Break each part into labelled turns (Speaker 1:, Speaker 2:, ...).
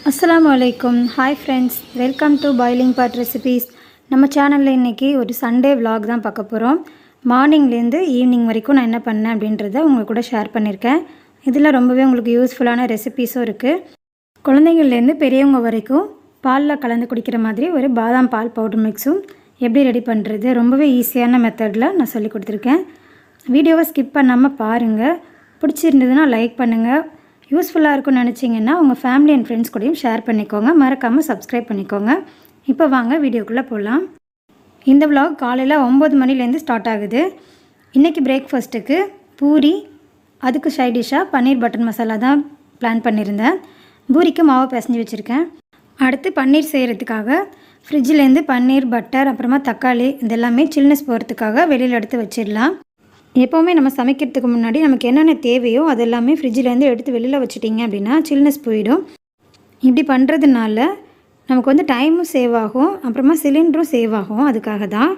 Speaker 1: அஸ்ஸலாமு அலைக்கும். Hi friends, welcome to boiling pot recipes. நம்ம சேனலில் இன்றைக்கி ஒரு சண்டே விலாக் தான் பார்க்க போகிறோம். மார்னிங்லேருந்து ஈவினிங் வரைக்கும் நான் என்ன பண்ணேன் அப்படின்றத உங்கள் கூட ஷேர் பண்ணியிருக்கேன். இதில் ரொம்பவே உங்களுக்கு யூஸ்ஃபுல்லான ரெசிபீஸும் இருக்குது. குழந்தைங்கள்லேருந்து பெரியவங்க வரைக்கும் பாலில் கலந்து குடிக்கிற மாதிரி ஒரு பாதாம் பால் பவுடர் மிக்ஸும் எப்படி ரெடி பண்ணுறது ரொம்பவே ஈஸியான மெத்தடில் நான் சொல்லி கொடுத்துருக்கேன். வீடியோவை ஸ்கிப் பண்ணாமல் பாருங்கள். பிடிச்சிருந்ததுன்னா லைக் பண்ணுங்கள். யூஸ்ஃபுல்லாக இருக்கும்னு நினச்சிங்கன்னா உங்கள் ஃபேமிலி அண்ட் ஃப்ரெண்ட்ஸ் கூடயும் ஷேர் பண்ணிக்கோங்க. மறக்காமல் சப்ஸ்கிரைப் பண்ணிக்கோங்க. இப்போ வாங்க வீடியோக்குள்ளே போகலாம். இந்த vlog காலையில் 9 மணிலேருந்து ஸ்டார்ட் ஆகுது. இன்றைக்கி பிரேக்ஃபாஸ்ட்டுக்கு பூரி, அதுக்கு சைட் டிஷ்ஷாக பன்னீர் பட்டர் மசாலா தான் பிளான் பண்ணியிருந்தேன். பூரிக்கு மாவு பிசைஞ்சு வச்சுருக்கேன். அடுத்து பன்னீர் செய்கிறதுக்காக ஃப்ரிட்ஜிலேருந்து பன்னீர், பட்டர், அப்புறமா தக்காளி இதெல்லாமே சில்னஸ் போகிறதுக்காக வெளியில் எடுத்து வச்சிடலாம். எப்போவுமே நம்ம சமைக்கிறதுக்கு முன்னாடி நமக்கு என்னென்ன தேவையோ அதெல்லாமே ஃப்ரிட்ஜிலேருந்து எடுத்து வெளியில் வச்சுட்டிங்க அப்படின்னா சில்னஸ் போயிடும். இப்படி பண்ணுறதுனால நமக்கு டைமும் சேவ் ஆகும், அப்புறமா சிலிண்டரும் சேவ் ஆகும். அதுக்காக தான்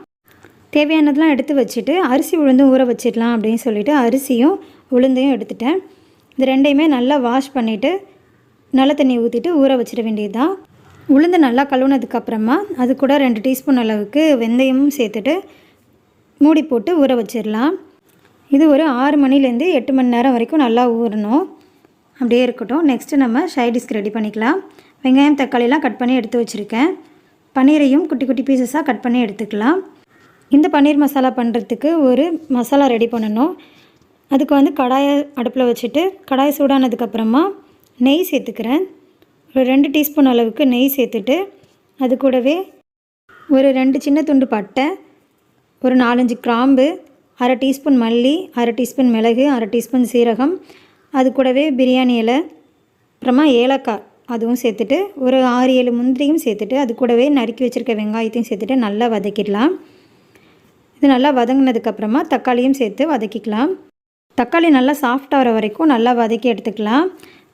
Speaker 1: தேவையானதெல்லாம் எடுத்து வச்சுட்டு அரிசி உளுந்தும் ஊற வச்சிடலாம் அப்படின்னு சொல்லிவிட்டு அரிசியும் உளுந்தையும் எடுத்துட்டேன். இது ரெண்டையுமே நல்லா வாஷ் பண்ணிவிட்டு நல்ல தண்ணி ஊற்றிட்டு ஊற வச்சிட வேண்டியது தான். உளுந்து நல்லா கழுவுனதுக்கப்புறமா அது கூட 2 டீஸ்பூன் அளவுக்கு வெந்தயமும் சேர்த்துட்டு மூடி போட்டு ஊற வச்சிடலாம். இது ஒரு 6 மணிலேருந்து 8 மணி நேரம் வரைக்கும் நல்லா ஊறணும். அப்படியே இருக்கட்டும். நெக்ஸ்ட்டு நம்ம சைடிஷ்க்கு ரெடி பண்ணிக்கலாம். வெங்காயம், தக்காளிலாம் கட் பண்ணி எடுத்து வச்சுருக்கேன். பன்னீரையும் குட்டி குட்டி பீசஸாக கட் பண்ணி எடுத்துக்கலாம். இந்த பன்னீர் மசாலா பண்ணுறதுக்கு ஒரு மசாலா ரெடி பண்ணணும். அதுக்கு கடாயை அடுப்பில் வச்சுட்டு கடாய் சூடானதுக்கப்புறமா நெய் சேர்த்துக்கிறேன். ஒரு 2 டீஸ்பூன் அளவுக்கு நெய் சேர்த்துட்டு அது கூடவே ஒரு 2 சின்ன துண்டு பட்டை, ஒரு 4-5 கிராம்பு, 1/2 டீஸ்பூன் மல்லி, 1/2 டீஸ்பூன் மிளகு, 1/2 டீஸ்பூன் சீரகம், அது கூடவே பிரியாணி இலை, அப்புறமா ஏலக்காய் அதுவும் சேர்த்துட்டு ஒரு 6-7 முந்திரியும் சேர்த்துட்டு அது கூடவே நறுக்கி வச்சுருக்க வெங்காயத்தையும் சேர்த்துட்டு நல்லா வதக்கிடலாம். இது நல்லா வதங்கினதுக்கப்புறமா தக்காளியும் சேர்த்து வதக்கிக்கலாம். தக்காளி நல்லா சாஃப்டாகிற வரைக்கும் நல்லா வதக்கி எடுத்துக்கலாம்.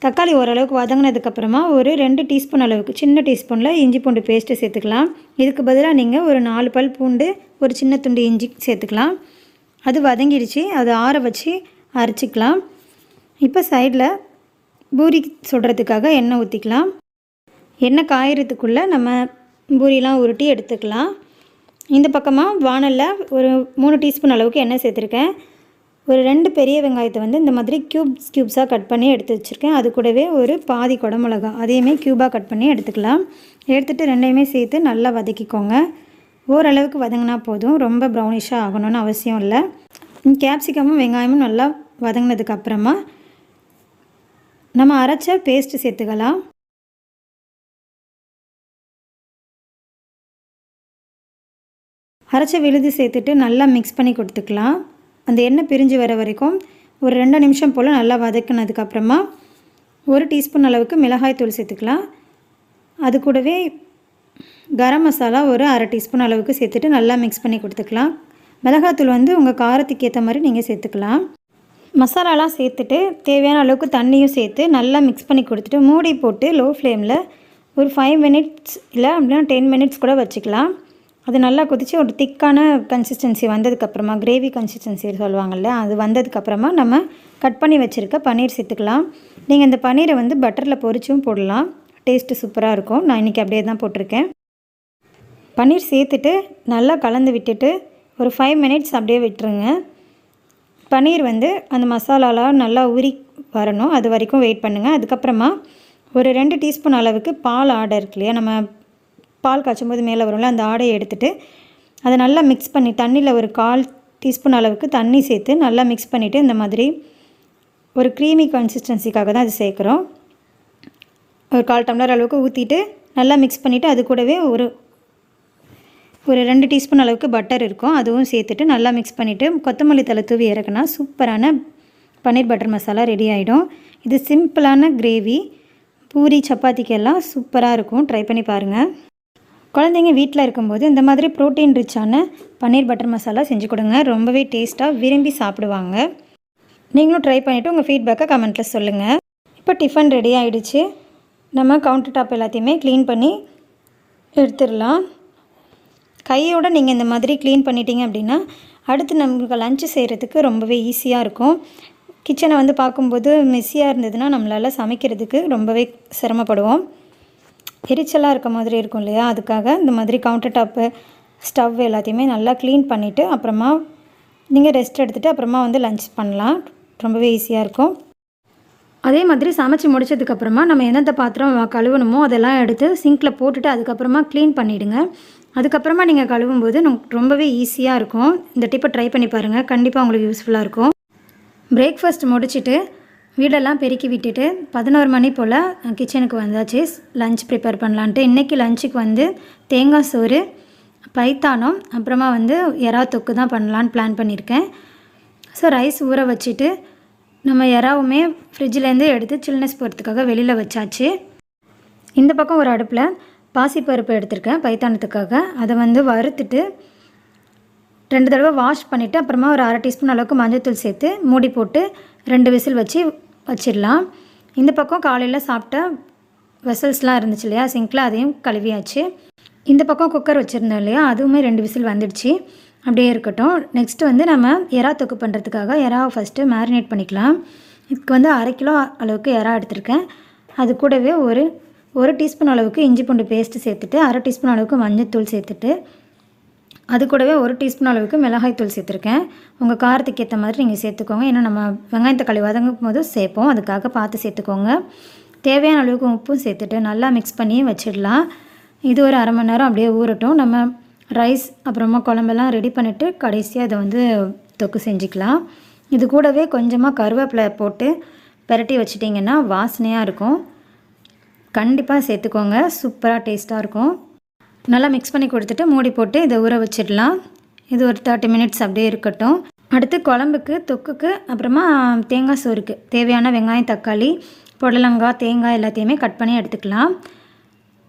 Speaker 1: தக்காளி ஓரளவுக்கு வதங்கினதுக்கப்புறமா ஒரு 2 டீஸ்பூன் அளவுக்கு சின்ன டீஸ்பூனில் இஞ்சி பூண்டு பேஸ்ட்டு சேர்த்துக்கலாம். இதுக்கு பதிலாக நீங்கள் ஒரு 4 பல் பூண்டு, ஒரு சின்ன துண்டு இஞ்சி சேர்த்துக்கலாம். அது வதங்கிடுச்சு. அதை ஆற வச்சு அரைச்சிக்கலாம். இப்போ சைடில் பூரி சுடுறதுக்காக எண்ணெய் ஊற்றிக்கலாம். எண்ணெய் காயறதுக்குள்ளே நம்ம பூரிலாம் உருட்டி எடுத்துக்கலாம். இந்த பக்கமாக வானலில் ஒரு 3 டீஸ்பூன் அளவுக்கு எண்ணெய் சேர்த்துருக்கேன். ஒரு 2 பெரிய வெங்காயத்தை இந்த மாதிரி க்யூப்ஸாக கட் பண்ணி எடுத்து வச்சுருக்கேன். அது கூடவே ஒரு பாதி குடமிளகா அதையுமே க்யூபாக கட் பண்ணி எடுத்துக்கலாம். எடுத்துகிட்டு ரெண்டையுமே சேர்த்து நல்லா வதக்கிக்கோங்க. ஓரளவுக்கு வதங்கினா போதும், ரொம்ப ப்ரௌனிஷாக ஆகணும்னு அவசியம் இல்லை. கேப்சிகமும் வெங்காயமும் நல்லா வதங்கினதுக்கப்புறமா நம்ம அரைச்ச பேஸ்ட்டு சேர்த்துக்கலாம். அரைச்ச விழுது சேர்த்துட்டு நல்லா மிக்ஸ் பண்ணி கொடுத்துக்கலாம். அந்த எண்ணெய் பிரிஞ்சு வர வரைக்கும் ஒரு 2 நிமிஷம் போல் நல்லா வதக்கினதுக்கப்புறமா 1 டீஸ்பூன் அளவுக்கு மிளகாய் தூள் சேர்த்துக்கலாம். அது கூடவே கரம் மசாலா ஒரு 1/2 டீஸ்பூன் அளவுக்கு சேர்த்துட்டு நல்லா மிக்ஸ் பண்ணி கொடுத்துக்கலாம். மிளகாத்தூள் உங்கள் காரத்துக்கு ஏற்ற மாதிரி நீங்கள் சேர்த்துக்கலாம். மசாலாலாம் சேர்த்துட்டு தேவையான அளவுக்கு தண்ணியும் சேர்த்து நல்லா மிக்ஸ் பண்ணி கொடுத்துட்டு மூடி போட்டு லோ ஃப்ளேமில் ஒரு 5 மினிட்ஸ் இல்லை அப்படின்னா 10 மினிட்ஸ் கூட வச்சுக்கலாம். அது நல்லா கொதித்து ஒரு திக்கான கன்சிஸ்டன்சி வந்ததுக்கப்புறமா, கிரேவி கன்சிஸ்டன்சி சொல்லுவாங்கள்ல, அது வந்ததுக்கப்புறமா நம்ம கட் பண்ணி வச்சுருக்க பன்னீர் சேர்த்துக்கலாம். நீங்கள் இந்த பன்னீரை பட்டரில் பொரிச்சும் போடலாம். டேஸ்ட்டு சூப்பராக இருக்கும். நான் இன்றைக்கி அப்படியே தான் போட்டிருக்கேன். பன்னீர் சேர்த்துட்டு நல்லா கலந்து விட்டுட்டு ஒரு 5 மினிட்ஸ் அப்படியே விட்டுருங்க. பன்னீர் அந்த மசாலாலாம் நல்லா ஊறி வரணும், அது வரைக்கும் வெயிட் பண்ணுங்கள். அதுக்கப்புறமா ஒரு 2 டீஸ்பூன் அளவுக்கு பால் ஆடை இருக்கு இல்லையா, நம்ம பால் காய்ச்சும் போது மேலே வரும்ல, அந்த ஆடையை எடுத்துகிட்டு அதை நல்லா மிக்ஸ் பண்ணி தண்ணியில் ஒரு 1/4 டீஸ்பூன் அளவுக்கு தண்ணி சேர்த்து நல்லா மிக்ஸ் பண்ணிவிட்டு இந்த மாதிரி ஒரு க்ரீமி கன்சிஸ்டன்சிக்காக தான் அது சேர்க்குறோம். ஒரு 1/4 டம்ளர் அளவுக்கு ஊற்றிட்டு நல்லா மிக்ஸ் பண்ணிவிட்டு அது கூடவே ஒரு 2 டீஸ்பூன் அளவுக்கு பட்டர் இருக்கும், அதுவும் சேர்த்துட்டு நல்லா மிக்ஸ் பண்ணிவிட்டு கொத்தமல்லி தழை தூவி இறக்குனா சூப்பரான பன்னீர் பட்டர் மசாலா ரெடி ஆகிடும். இது சிம்பிளான கிரேவி, பூரி சப்பாத்திக்கெல்லாம் சூப்பராக இருக்கும். ட்ரை பண்ணி பாருங்கள். குழந்தைங்க வீட்டில் இருக்கும்போது இந்த மாதிரி ப்ரோட்டீன் ரிச்சான பன்னீர் பட்டர் மசாலா செஞ்சு கொடுங்க. ரொம்பவே டேஸ்ட்டாக விரும்பி சாப்பிடுவாங்க. நீங்களும் ட்ரை பண்ணிவிட்டு உங்கள் ஃபீட்பேக்கை கமெண்ட்டில் சொல்லுங்கள். இப்போ டிஃபன் ரெடி ஆகிடுச்சு. நம்ம கவுண்டர் டாப் எல்லாத்தையுமே க்ளீன் பண்ணி எடுத்துடலாம். கையோடு நீங்கள் இந்த மாதிரி க்ளீன் பண்ணிட்டீங்க அப்படின்னா அடுத்து நமக்கு லஞ்சு செய்கிறதுக்கு ரொம்பவே ஈஸியாக இருக்கும். கிச்சனை பார்க்கும்போது மெஸ்ஸியாக இருந்ததுன்னா நம்மளால் சமைக்கிறதுக்கு ரொம்பவே சிரமப்படுவோம். எரிச்சலாக இருக்க மாதிரி இருக்கும் இல்லையா, அதுக்காக இந்த மாதிரி கவுண்டர் டாப்பு ஸ்டவ் எல்லாத்தையுமே நல்லா க்ளீன் பண்ணிவிட்டு அப்புறமா நீங்கள் ரெஸ்ட் எடுத்துகிட்டு அப்புறமா வந்து லன்ச் பண்ணலாம். ரொம்பவே ஈஸியாக இருக்கும். அதே மாதிரி சமைச்சு முடிச்சதுக்கப்புறமா நம்ம எந்தெந்த பாத்திரம் கழுவணுமோ அதெல்லாம் எடுத்து சிங்கில் போட்டுட்டு அதுக்கப்புறமா க்ளீன் பண்ணிவிடுங்க. அதுக்கப்புறமா நீங்கள் கழுவும்போது ரொம்பவே ஈஸியாக இருக்கும். இந்த டிப்பை ட்ரை பண்ணி பாருங்கள், கண்டிப்பாக உங்களுக்கு யூஸ்ஃபுல்லாக இருக்கும். பிரேக்ஃபாஸ்ட் முடிச்சுட்டு வீடெல்லாம் பெருக்கி விட்டுட்டு 11 மணி போல் கிச்சனுக்கு வந்தாச்சு லன்ச் ப்ரிப்பேர் பண்ணலான்ட்டு. இன்றைக்கி லஞ்சுக்கு வந்து தேங்காய் சோறு, பைத்தானம், அப்புறமா வந்து எறா தொக்கு தான் பண்ணலான்னு பிளான் பண்ணியிருக்கேன். ஸோ ரைஸ் ஊற வச்சுட்டு நம்ம எறாவுமே ஃப்ரிட்ஜிலேருந்து எடுத்து சில்னஸ் போகிறதுக்காக வெளியில் வச்சாச்சு. இந்த பக்கம் ஒரு அடுப்பில் பாசிப்பருப்பு எடுத்திருக்கேன் பைத்தானத்துக்காக. அதை வந்து வறுத்துட்டு 2 தடவை வாஷ் பண்ணிவிட்டு அப்புறமா ஒரு 1/2 டீஸ்பூன் அளவுக்கு மஞ்சள்தூள் சேர்த்து மூடி போட்டு 2 விசில் வச்சிடலாம். இந்த பக்கம் காலையில் சாப்பிட்ட வெசல்ஸ்லாம் இருந்துச்சு இல்லையா சிங்கில், அதையும் கழுவியாச்சு. இந்த பக்கம் குக்கர் வச்சுருந்தோம் இல்லையா, அதுவுமே 2 விசில் வந்துடுச்சு. அப்படியே இருக்கட்டும். நெக்ஸ்ட்டு வந்து நம்ம எறா தொக்கு பண்ணுறதுக்காக எறாவை ஃபஸ்ட்டு மேரினேட் பண்ணிக்கலாம். இதுக்கு வந்து 1/2 கிலோ அளவுக்கு எறா எடுத்திருக்கேன். அது கூடவே ஒரு டீஸ்பூன் அளவுக்கு இஞ்சி பூண்டு பேஸ்ட்டு சேர்த்துட்டு 1/2 டீஸ்பூன் அளவுக்கு மஞ்சள்தூள் சேர்த்துட்டு அது கூடவே 1 டீஸ்பூன் அளவுக்கு மிளகாய் தூள் சேர்த்துருக்கேன். உங்கள் காரத்துக்கு ஏற்ற மாதிரி நீங்கள் சேர்த்துக்கோங்க. ஏன்னா நம்ம வெங்காயம் தக்காளி வதங்கும் போது சேர்ப்போம், அதுக்காக பார்த்து சேர்த்துக்கோங்க. தேவையான அளவுக்கு உப்பும் சேர்த்துட்டு நல்லா மிக்ஸ் பண்ணி வச்சிடலாம். இது ஒரு 1/2 மணி நேரம் அப்படியே ஊறட்டும். நம்ம ரைஸ் அப்புறமா குழம்பெல்லாம் ரெடி பண்ணிவிட்டு கடைசியாக அதை வந்து தொக்கு செஞ்சுக்கலாம். இது கூடவே கொஞ்சமாக கருவேப்பிலை போட்டு பெரட்டி வச்சிட்டிங்கன்னா வாசனையாக இருக்கும். கண்டிப்பாக சேர்த்துக்கோங்க, சூப்பராக டேஸ்ட்டாக இருக்கும். நல்லா மிக்ஸ் பண்ணி கொடுத்துட்டு மூடி போட்டு இதை ஊற வச்சிடலாம். இது ஒரு 30 மினிட்ஸ் அப்படியே இருக்கட்டும். அடுத்து குழம்புக்கு, தொக்குக்கு, அப்புறமா தேங்காய் சோறுக்கு தேவையான வெங்காயம், தக்காளி, புடலங்காய், தேங்காய் எல்லாத்தையுமே கட் பண்ணி எடுத்துக்கலாம்.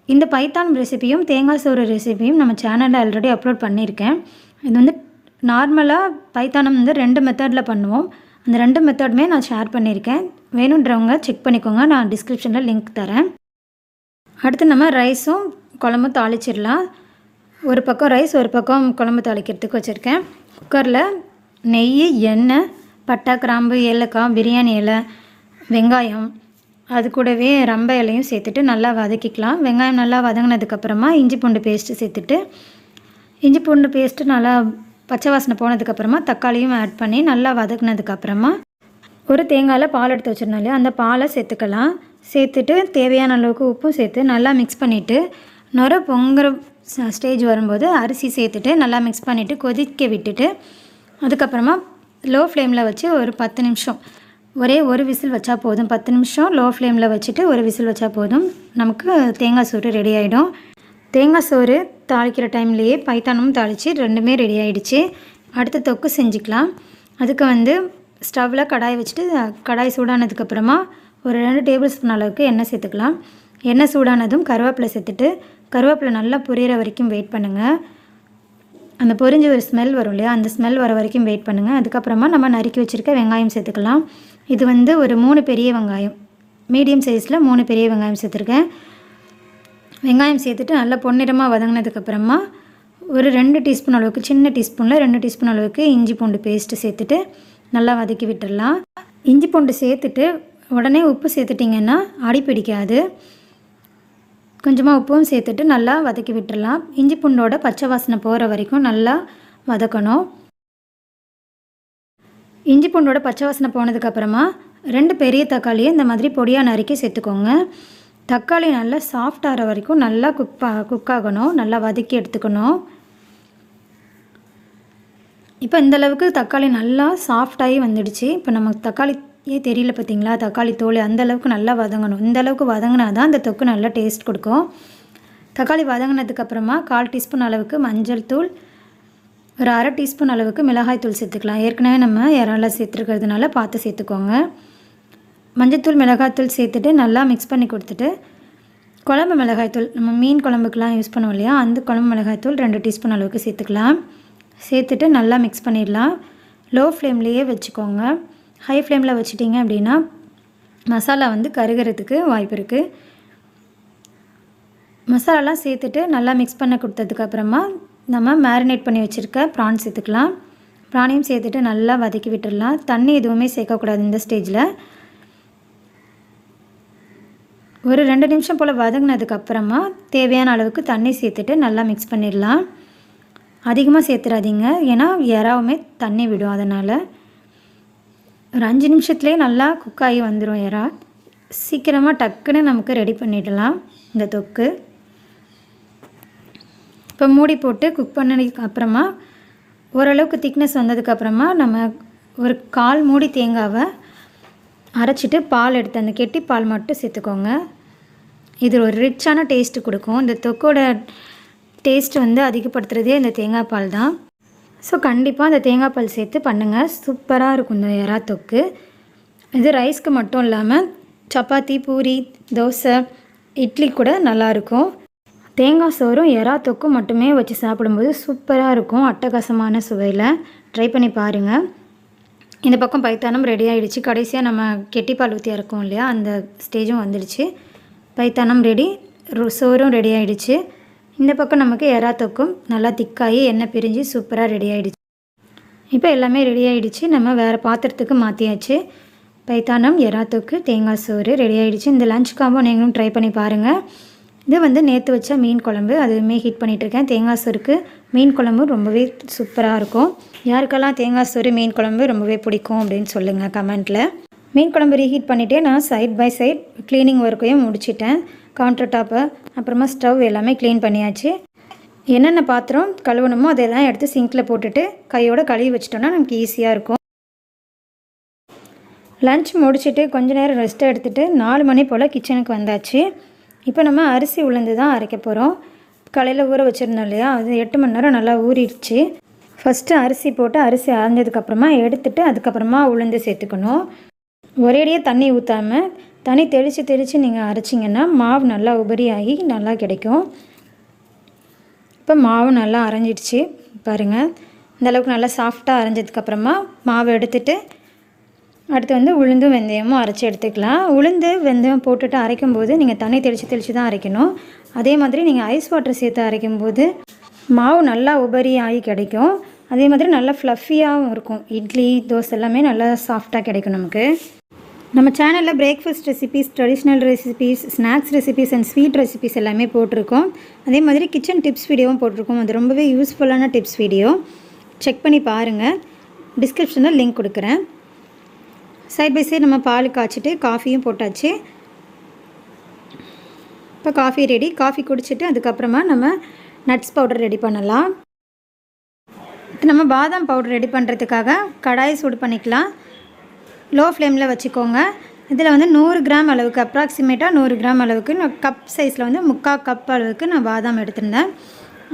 Speaker 1: இந்த பைத்தான் ரெசிபியும் தேங்காய் சோறு ரெசிபியும் நம்ம சேனலில் ஆல்ரெடி அப்லோட் பண்ணியிருக்கேன். இது வந்து நார்மலாக பைத்தானம் வந்து 2 மெத்தடில் பண்ணுவோம். அந்த 2 மெத்தடுமே நான் ஷேர் பண்ணியிருக்கேன். வேணுன்றவங்க செக் பண்ணிக்கோங்க, நான் டிஸ்கிரிப்ஷனில் லிங்க் தரேன். அடுத்து நம்ம ரைஸும் குழம்பும் தாளிச்சிடலாம். ஒரு பக்கம் ரைஸ், ஒரு பக்கம் குழம்பு தாளிக்கிறதுக்கு வச்சுருக்கேன். குக்கரில் நெய், எண்ணெய், பட்டை, கிராம்பு, ஏலக்காய், பிரியாணி இலை, வெங்காயம், அது கூடவே ரம்ப இலையும் சேர்த்துட்டு நல்லா வதக்கிக்கலாம். வெங்காயம் நல்லா வதங்கினதுக்கப்புறமா இஞ்சி பூண்டு பேஸ்ட்டு சேர்த்துட்டு இஞ்சி பூண்டு பேஸ்ட்டு நல்லா பச்சை வாசனை போனதுக்கப்புறமா தக்காளியும் ஆட் பண்ணி நல்லா வதக்கினதுக்கப்புறமா ஒரு தேங்காயில் பால் எடுத்து வச்சிருந்தோம் இல்லையா, அந்த பாலை சேர்த்துக்கலாம். சேர்த்துட்டு தேவையான அளவுக்கு உப்பும் சேர்த்து நல்லா மிக்ஸ் பண்ணிவிட்டு நுர பொங்குற ஸ்டேஜ் வரும்போது அரிசி சேர்த்துட்டு நல்லா மிக்ஸ் பண்ணிவிட்டு கொதிக்க விட்டுட்டு அதுக்கப்புறமா லோ ஃப்ளேமில் வச்சு ஒரு 10 நிமிஷம் ஒரே ஒரு விசில் வச்சா போதும். 10 நிமிஷம் லோ ஃப்ளேமில் வச்சுட்டு ஒரு விசில் வச்சா போதும். நமக்கு தேங்காய் சோறு ரெடி ஆகிடும். தேங்காய் சோறு தாளிக்கிற டைம்லேயே பைத்தானமும் தாளித்து 2மே ரெடி ஆகிடுச்சு. அடுத்து தொக்கு செஞ்சுக்கலாம். அதுக்கு வந்து ஸ்டவ்வில் கடாய் வச்சுட்டு கடாய் சூடானதுக்கப்புறமா ஒரு 2 டேபிள் ஸ்பூன் அளவுக்கு எண்ணெய் சேர்த்துக்கலாம். எண்ணெய் சூடானதும் கருவேப்பிலை சேர்த்துட்டு கருவேப்பிலை நல்லா பொரியிற வரைக்கும் வெயிட் பண்ணுங்கள். அந்த பொரிஞ்சு ஒரு ஸ்மெல் வரும் இல்லையா, அந்த ஸ்மெல் வர வரைக்கும் வெயிட் பண்ணுங்கள். அதுக்கப்புறமா நம்ம நறுக்கி வச்சுருக்க வெங்காயம் சேர்த்துக்கலாம். இது வந்து ஒரு 3 பெரிய வெங்காயம், மீடியம் சைஸில் 3 பெரிய வெங்காயம் சேர்த்துருக்கேன். வெங்காயம் சேர்த்துட்டு நல்லா பொன்னிறமாக வதங்கினதுக்கப்புறமா ஒரு 2 டீஸ்பூன் அளவுக்கு, சின்ன டீஸ்பூனில் 2 டீஸ்பூன் அளவுக்கு இஞ்சி பூண்டு பேஸ்ட்டு சேர்த்துட்டு நல்லா வதக்கி விட்டுடலாம். இஞ்சி பூண்டு சேர்த்துட்டு உடனே உப்பு சேர்த்துட்டிங்கன்னா அடி பிடிக்காது. கொஞ்சமாக உப்பும் சேர்த்துட்டு நல்லா வதக்கி விட்டுடலாம். இஞ்சி பூண்டோட பச்சை வாசனை போகிற வரைக்கும் நல்லா வதக்கணும். இஞ்சி பூண்டோட பச்சை வாசனை போனதுக்கப்புறமா 2 பெரிய தக்காளியை இந்த மாதிரி பொடியாக நறுக்கி சேர்த்துக்கோங்க. தக்காளி நல்லா சாஃப்ட் ஆகிற வரைக்கும் நல்லா குக் ஆகணும், நல்லா வதக்கி எடுத்துக்கணும். இப்போ இந்தளவுக்கு தக்காளி நல்லா சாஃப்டாகி வந்துடுச்சு. இப்போ நமக்கு தக்காளியே தெரியல பார்த்தீங்களா, தக்காளி தோல் அந்தளவுக்கு நல்லா வதங்கணும். இந்தளவுக்கு வதங்கினா தான் அந்த தொக்கு நல்லா டேஸ்ட் கொடுக்கும். தக்காளி வதங்கினதுக்கப்புறமா 1/4 டீஸ்பூன் அளவுக்கு மஞ்சள் தூள், ஒரு 1/2 டீஸ்பூன் அளவுக்கு மிளகாய் தூள் சேர்த்துக்கலாம். ஏற்கனவே நம்ம இறால சேர்த்துருக்கிறதுனால பார்த்து சேர்த்துக்கோங்க. மஞ்சத்தூள், மிளகாய்த்தூள் சேர்த்துட்டு நல்லா மிக்ஸ் பண்ணி கொடுத்துட்டு குழம்பு மிளகாய்த்தூள், நம்ம மீன் குழம்புக்கெலாம் யூஸ் பண்ணுவோம் இல்லையா, அந்த குழம்பு மிளகாய்த்தூள் 2 டீஸ்பூன் அளவுக்கு சேர்த்துக்கலாம். சேர்த்துட்டு நல்லா மிக்ஸ் பண்ணிடலாம். லோ ஃப்ளேம்லேயே வச்சுக்கோங்க. ஹை ஃப்ளேமில் வச்சுட்டிங்க அப்படின்னா மசாலா வந்து கருகிறதுக்கு வாய்ப்பு இருக்குது. மசாலாலாம் சேர்த்துட்டு நல்லா மிக்ஸ் பண்ண கொடுத்ததுக்கப்புறமா நம்ம மேரினேட் பண்ணி வச்சுருக்க ப்ரான் சேர்த்துக்கலாம். ப்ரானையும் சேர்த்துட்டு நல்லா வதக்கி விட்டுடலாம். தண்ணி எதுவுமே சேர்க்கக்கூடாது இந்த ஸ்டேஜில். ஒரு 2 நிமிஷம் போல் வதங்கினதுக்கப்புறமா தேவையான அளவுக்கு தண்ணி சேர்த்துட்டு நல்லா மிக்ஸ் பண்ணிடலாம். அதிகமாக சேர்த்துறாதீங்க, ஏன்னா எறாவுமே தண்ணி விடும். அதனால் ஒரு 5 நிமிஷத்துலேயே நல்லா குக் ஆகி வந்துடும் எறா. சீக்கிரமாக டக்குன்னு நமக்கு ரெடி பண்ணிடலாம் இந்த தொக்கு. இப்போ மூடி போட்டு குக் பண்ணதுக்கு அப்புறமா ஓரளவுக்கு திக்னஸ் வந்ததுக்கப்புறமா நம்ம ஒரு 1/4 மூடி தேங்காவை அரைச்சிட்டு பால் எடுத்து அந்த கெட்டி பால் மட்டும் சேர்த்துக்கோங்க. இது ஒரு ரிச்சான டேஸ்ட்டு கொடுக்கும். இந்த தொக்கோட டேஸ்ட் வந்து அதிகப்படுத்துகிறதே இந்த தேங்காய் பால் தான். ஸோ கண்டிப்பாக அந்த தேங்காய் பால் சேர்த்து பண்ணுங்கள், சூப்பராக இருக்கும் இந்த எறா தொக்கு. இது ரைஸ்க்கு மட்டும் இல்லாமல் சப்பாத்தி, பூரி, தோசை, இட்லி கூட நல்லாயிருக்கும். தேங்காய் சோறும் எறா தொக்கும் மட்டுமே வச்சு சாப்பிடும்போது சூப்பராக இருக்கும், அட்டகாசமான சுவையில். ட்ரை பண்ணி பாருங்கள். இந்த பக்கம் பைத்தானம் ரெடி ஆகிடுச்சு. கடைசியாக நம்ம கெட்டிப்பால் ஊற்றி இறக்கும் இல்லையா, அந்த ஸ்டேஜும் வந்துடுச்சு. பைத்தானம் ரெடி, சோறும் ரெடி ஆகிடுச்சு. இந்த பக்கம் நமக்கு எறா தொக்கும் நல்லா திக்காகி எண்ணெய் பிரிஞ்சு சூப்பராக ரெடி ஆகிடுச்சு. இப்போ எல்லாமே ரெடி ஆகிடுச்சு. நம்ம வேறு பாத்திரத்துக்கு மாற்றியாச்சு. பைத்தானம், எறா தொக்கு, தேங்காய் சோறு ரெடி ஆகிடுச்சு. இந்த லஞ்ச் காம்போ நீங்களும் ட்ரை பண்ணி பாருங்கள். இது வந்து நேற்று வச்ச மீன் குழம்பு, அதுவுமே ஹீட் பண்ணிகிட்ருக்கேன். தேங்காய் சோறுக்கு மீன் குழம்பு ரொம்பவே சூப்பராக இருக்கும். யாருக்கெல்லாம் தேங்காய் சோறு மீன் குழம்பு ரொம்பவே பிடிக்கும் அப்படின்னு சொல்லுங்கள் கமெண்ட்டில். மீன் குழம்பு ரீஹீட் பண்ணிவிட்டு நான் சைட் பை சைட் க்ளீனிங் ஒர்க்கையும் முடிச்சிட்டேன். கவுண்டர் டாப்பு, அப்புறமா ஸ்டவ் எல்லாமே க்ளீன் பண்ணியாச்சு. என்னென்ன பாத்திரம் கழுவணுமோ அதெல்லாம் எடுத்து சிங்கில் போட்டுட்டு கையோட கழுவி வச்சிட்டோன்னா நமக்கு ஈஸியாக இருக்கும். லஞ்ச் முடிச்சுட்டு கொஞ்ச நேரம் ரெஸ்ட் எடுத்துகிட்டு 4 மணி போல் கிச்சனுக்கு வந்தாச்சு. இப்போ நம்ம அரிசி உளுந்து தான் அரைக்க போகிறோம். காலையில் ஊற வச்சுருந்தோம் இல்லையா, அது 8 மணி நேரம் நல்லா ஊறிடுச்சு. ஃபஸ்ட்டு அரிசி போட்டு அரிசி அரைஞ்சதுக்கப்புறமா எடுத்துகிட்டு அதுக்கப்புறமா உளுந்து சேர்த்துக்கணும். ஒரேடியே தண்ணி ஊற்றாமல் தண்ணி தெளித்து நீங்கள் அரைச்சிங்கன்னா மாவு நல்லா உபரி ஆகி நல்லா கிடைக்கும். இப்போ மாவு நல்லா அரைஞ்சிடுச்சு பாருங்கள். இந்தளவுக்கு நல்லா சாஃப்டாக அரைஞ்சதுக்கப்புறமா மாவு எடுத்துகிட்டு அடுத்து வந்து உளுந்தும் வெந்தயமும் அரைச்சி எடுத்துக்கலாம். உளுந்து வெந்தயம் போட்டுட்டு அரைக்கும்போது நீங்கள் தண்ணி தெளித்து தான் அரைக்கணும். அதே மாதிரி நீங்கள் ஐஸ் வாட்டர் சேர்த்து அரைக்கும்போது மாவு நல்லா உபரி ஆகி கிடைக்கும். அதே மாதிரி நல்லா ஃப்ளஃபியாகவும் இருக்கும். இட்லி, தோசை எல்லாமே நல்லா சாஃப்டாக கிடைக்கும் நமக்கு. நம்ம சேனலில் breakfast recipes, traditional recipes, snacks recipes and sweet recipes எல்லாமே போட்டிருக்கோம். அதே மாதிரி கிச்சன் டிப்ஸ் வீடியோவும் போட்டிருக்கோம். அது ரொம்பவே யூஸ்ஃபுல்லான டிப்ஸ் வீடியோ, செக் பண்ணி பாருங்கள். டிஸ்கிரிப்ஷனில் லிங்க் கொடுக்குறேன். சைட் பை சைட் நம்ம பால் காய்ச்சிட்டு காஃபியும் போட்டாச்சு. இப்போ காஃபி ரெடி. காஃபி குடிச்சிட்டு அதுக்கப்புறமா நம்ம நட்ஸ் பவுடர் ரெடி பண்ணலாம். நம்ம பாதாம் பவுடர் ரெடி பண்ணுறதுக்காக கடாயை சூடு பண்ணிக்கலாம். லோ ஃப்ளேமில் வச்சுக்கோங்க. இதில் வந்து 100 கிராம் அளவுக்கு, அப்ராக்சிமேட்டாக 100 கிராம் அளவுக்கு, நான் கப் சைஸில் வந்து 3/4 கப் அளவுக்கு நான் பாதாம் எடுத்திருந்தேன்.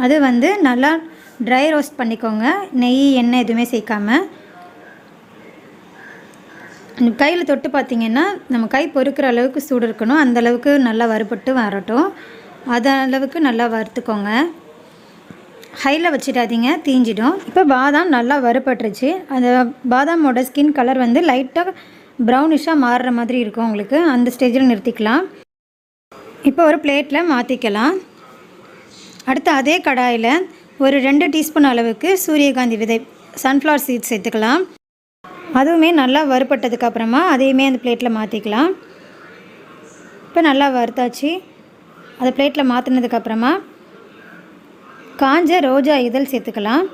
Speaker 1: அது வந்து நல்லா ட்ரை ரோஸ்ட் பண்ணிக்கோங்க, நெய், எண்ணெய் எதுவுமே சேர்க்காமல். கையில் தொட்டு பார்த்திங்கன்னா நம்ம கை பொறுக்கிற அளவுக்கு சூடு இருக்கணும். அந்தளவுக்கு நல்லா வறுபட்டு வரட்டும். அளவுக்கு நல்லா வறுத்துக்கோங்க. ஹையில் வச்சிடாதீங்க, தீஞ்சிடும். இப்போ பாதாம் நல்லா வறுபட்டுருச்சு. அந்த பாதாமோட ஸ்கின் கலர் வந்து லைட்டாக ப்ரௌனிஷாக மாறுற மாதிரி இருக்கும் உங்களுக்கு. அந்த ஸ்டேஜில் நிறுத்திக்கலாம். இப்போ ஒரு பிளேட்டில் மாற்றிக்கலாம். அடுத்து அதே கடாயில் ஒரு 2 டீஸ்பூன் அளவுக்கு சூரியகாந்தி விதை, சன்ஃப்ளவர் சீட்ஸ் சேர்த்துக்கலாம். அதுவுமே நல்லா வறுபட்டதுக்கப்புறமா அதையுமே அந்த பிளேட்டில் மாற்றிக்கலாம். இப்போ நல்லா வறுத்தாச்சு. அதை பிளேட்டில் மாற்றினதுக்கப்புறமா காஞ்ச ரோஜா இதழ் சேர்த்துக்கலாம்.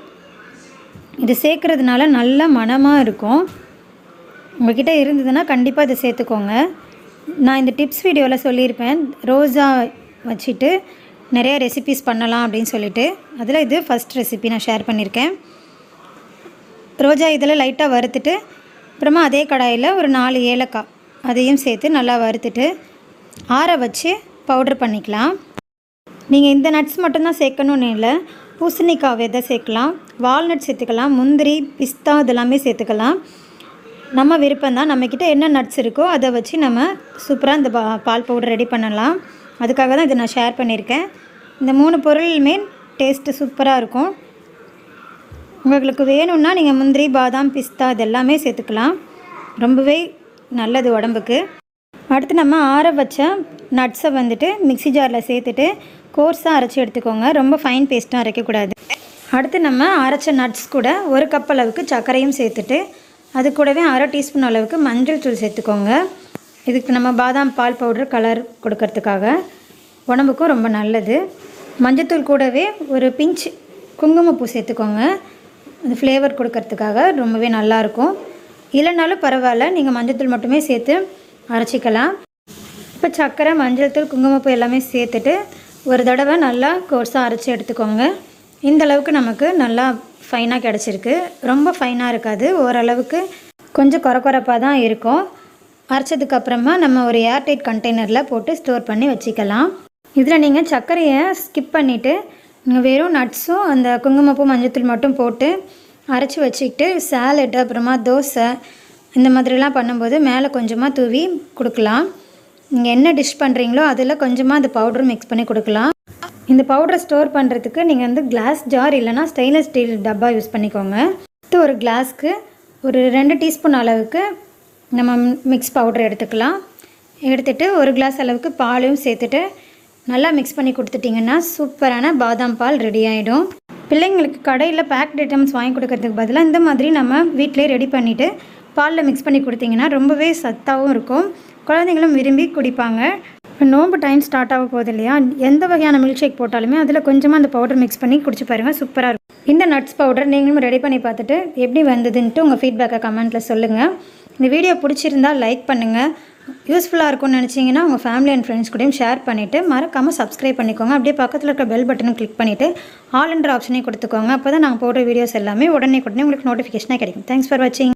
Speaker 1: இது சேர்க்குறதுனால நல்ல மணமாக இருக்கும். உங்கள்கிட்ட இருந்ததுன்னா கண்டிப்பாக இதை சேர்த்துக்கோங்க. நான் இந்த டிப்ஸ் வீடியோவில் சொல்லியிருப்பேன், ரோஜா வச்சுட்டு நிறைய ரெசிபீஸ் பண்ணலாம் அப்படின்னு சொல்லிட்டு. அதில் இது ஃபஸ்ட் ரெசிபி நான் ஷேர் பண்ணியிருக்கேன். ரோஜா இதில் லைட்டாக வறுத்துட்டு அப்புறமா அதே கடாயில் ஒரு 4 ஏலக்காய் அதையும் சேர்த்து நல்லா வறுத்துட்டு ஆற வச்சு பவுடர் பண்ணிக்கலாம். நீங்கள் இந்த நட்ஸ் மட்டும்தான் சேர்க்கணுன்னு இல்லை, பூசணிக்காய் விதை சேர்க்கலாம், வால்நட் சேர்த்துக்கலாம், முந்திரி, பிஸ்தா இதெல்லாமே சேர்த்துக்கலாம். நம்ம விருப்பம்தான். நம்மக்கிட்ட என்ன நட்ஸ் இருக்கோ அதை வச்சு நம்ம சூப்பராக இந்த பால் பவுடர் ரெடி பண்ணலாம். அதுக்காக தான் இதை நான் ஷேர் பண்ணியிருக்கேன். இந்த 3 பொருளுமே டேஸ்ட்டு சூப்பராக இருக்கும். உங்களுக்கு வேணும்னா நீங்கள் முந்திரி, பாதாம், பிஸ்தா இதெல்லாமே சேர்த்துக்கலாம். ரொம்பவே நல்லது உடம்புக்கு. அடுத்து நம்ம ஆற வச்ச நட்ஸை வந்துட்டு மிக்ஸி ஜாரில் சேர்த்துட்டு கோர்ஸாக அரைச்சி எடுத்துக்கோங்க. ரொம்ப ஃபைன் பேஸ்ட்டாக அரைக்கக்கூடாது. அடுத்து நம்ம அரைச்ச நட்ஸ் கூட 1 கப் அளவுக்கு சர்க்கரையும் சேர்த்துட்டு அது கூடவே 1/2 டீஸ்பூன் அளவுக்கு மஞ்சள் தூள் சேர்த்துக்கோங்க. இதுக்கு நம்ம பாதாம் பால் பவுடர் கலர் கொடுக்கறதுக்காக, உடம்புக்கும் ரொம்ப நல்லது. மஞ்சத்தூள் கூடவே ஒரு பிஞ்ச் குங்குமப்பூ சேர்த்துக்கோங்க. அது ஃப்ளேவர் கொடுக்கறதுக்காக ரொம்பவே நல்லாயிருக்கும். இல்லைனாலும் பரவாயில்ல, நீங்கள் மஞ்சத்தூள் மட்டுமே சேர்த்து அரைச்சிக்கலாம். இப்போ சர்க்கரை, மஞ்சள் தூள், குங்குமப்பூ எல்லாமே சேர்த்துட்டு ஒரு தடவை நல்லா கோர்ஸாக அரைச்சி எடுத்துக்கோங்க. இந்த அளவுக்கு நமக்கு நல்லா ஃபைனாக கிடச்சிருக்கு. ரொம்ப ஃபைனாக இருக்காது, ஓரளவுக்கு கொஞ்சம் குறப்பாக தான் இருக்கும். அரைச்சதுக்கப்புறமா நம்ம ஒரு ஏர்டைட் கண்டெய்னரில் போட்டு ஸ்டோர் பண்ணி வச்சுக்கலாம். இதில் நீங்கள் சர்க்கரையை ஸ்கிப் பண்ணிவிட்டு நீங்கள் வெறும் நட்ஸும் அந்த குங்குமப்பூ மஞ்சத்தூள் மட்டும் போட்டு அரைச்சி வச்சுக்கிட்டு சாலட், அப்புறமா தோசை இந்த மாதிரிலாம் பண்ணும்போது மேலே கொஞ்சமாக தூவி கொடுக்கலாம். நீங்கள் என்ன டிஷ் பண்ணுறீங்களோ அதில் கொஞ்சமாக அந்த பவுடரும் மிக்ஸ் பண்ணி கொடுக்கலாம். இந்த பவுடரை ஸ்டோர் பண்ணுறதுக்கு நீங்கள் கிளாஸ் ஜார் இல்லைனா ஸ்டெயின்லெஸ் ஸ்டீல் டப்பா யூஸ் பண்ணிக்கோங்க. ஒரு கிளாஸ்க்கு ஒரு 2 டீஸ்பூன் அளவுக்கு நம்ம மிக்ஸ் பவுடர் எடுத்துக்கலாம். எடுத்துகிட்டு ஒரு கிளாஸ் அளவுக்கு பாலையும் சேர்த்துட்டு நல்லா மிக்ஸ் பண்ணி கொடுத்துட்டிங்கன்னா சூப்பரான பாதாம் பால் ரெடி ஆகிடும். பிள்ளைங்களுக்கு கடையில் பேக்ட் ஐட்டம்ஸ் வாங்கி கொடுக்கறதுக்கு பதிலாக இந்த மாதிரி நம்ம வீட்டிலே ரெடி பண்ணிவிட்டு பாலில் மிக்ஸ் பண்ணி கொடுத்திங்கன்னா ரொம்பவே சத்தாகவும் இருக்கும். குழந்தைங்களும் விரும்பி குடிப்பாங்க. இப்போ நோம்பு டைம் ஸ்டார்ட் ஆக போகுது இல்லையா, எந்த வகையான மில்க் ஷேக் போட்டாலுமே அதில் கொஞ்சமாக அந்த பவுடர் மிக்ஸ் பண்ணி குடிச்சு பாருங்கள், சூப்பராக இருக்கும். இந்த நட்ஸ் பவுடர் நீங்களும் ரெடி பண்ணி பார்த்துட்டு எப்படி வந்ததுன்ட்டு உங்கள் ஃபீட்பேக்கை கமெண்ட்டில் சொல்லுங்கள். இந்த வீடியோ பிடிச்சிருந்தால் லைக் பண்ணுங்கள். யூஸ்ஃபுல்லாக இருக்கும்னு நினச்சிங்கன்னா உங்கள் ஃபேமிலி அண்ட் ஃப்ரெண்ட்ஸ் கூடயும் ஷேர் பண்ணிவிட்டு மறக்காமல் சப்ஸ்கிரைப் பண்ணிக்கோங்க. அப்படியே பக்கத்தில் இருக்க பெல் பட்டனும் கிளிக் பண்ணிவிட்டு ஆல் என்ற ஆப்ஷனே கொடுத்துக்கோங்க. அப்போ தான் நாங்கள் போடுற வீடியோஸ் எல்லாமே உடனே உங்களுக்கு நோட்டிஃபிகேஷனாக கிடைக்கும். தேங்க்ஸ் ஃபார் வாட்சிங்.